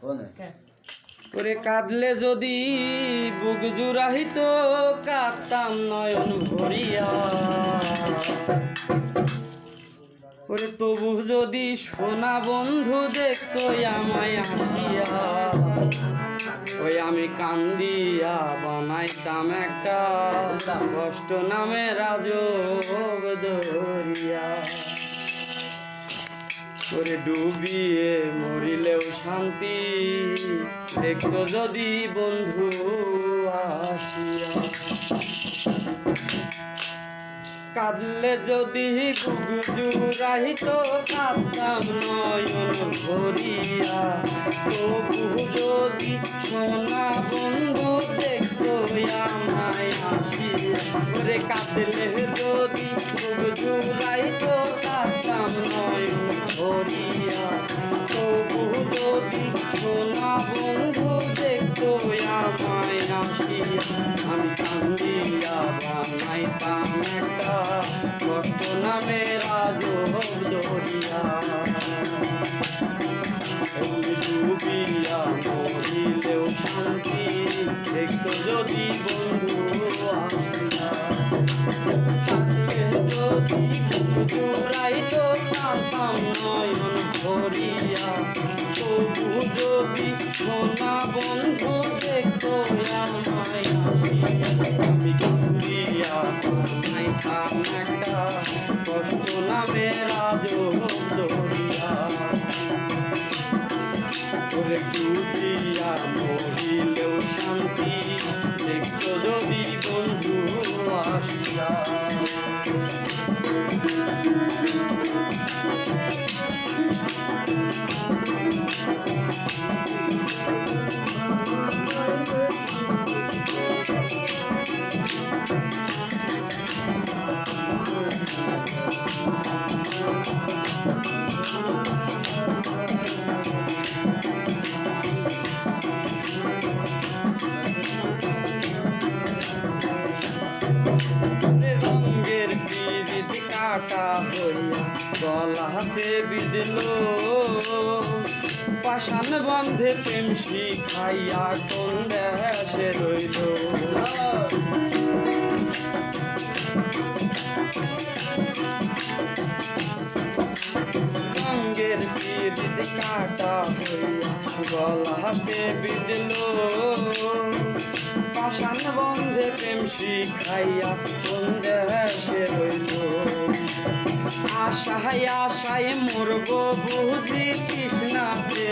ওরে কাঁদলে যদি বুক জুড়াইত কাঁদতাম নয়ন ভরিয়া, ওরে তবু যদি সোনা বন্ধু দেখতো আমায় আসিয়া, ওই আমি কান্দিয়া বানাইতাম একটা কষ্ট নামে রাজব দরিয়া। ওরে ডুবিয়ে মরিলেও শান্তি দেখতো যদি বন্ধু আসিয়া। কাঁদলে যদি বুক জুড়াইত কাঁদতাম নয়ন ভরিয়া, তবু যদি সোনা বন্ধু দেখতো আমায় আসিয়া। ওরে কাঁদলে যদি বুক জুড়াইত কাঁদতাম নয়ন ভরিয়া, তবু যদি সোনা বন্ধু দেখতো আমায় আসিয়া। আমি কান্দিয়া বানাইতাম একটা কষ্ট নামে রাজব দরিয়া। ডুবিয়া মরিলেও শান্তি দেখতো যদি বন্ধু আসিয়া। যদি জুড়াইতো কাঁদতাম নয়ন ভরিয়া, তবু যদি সোনা বন্ধু দেখতো আমায় আসিয়া। আমি কান্দিয়া বানাইতাম একটা কষ্ট নামে রাজব দরিয়া। ওরে ডুবিয়া মরিলেও শান্তি দেখতো যদি বন্ধু আসিয়া। রঙের পিরিত কাটা হইয়া গলাতে বিঁধলো, পাষাণ বন্ধে প্রেম শিখাইয়া কোন দেশে রইল। রঙের পিরিত কাটা হইয়া গলাতে বিঁধলো, পাষাণ বন্ধে প্রেম শিখাইয়া কোন দেশে রইল। আশায় আশায় মরব বুঝি তৃষ্ণাতে।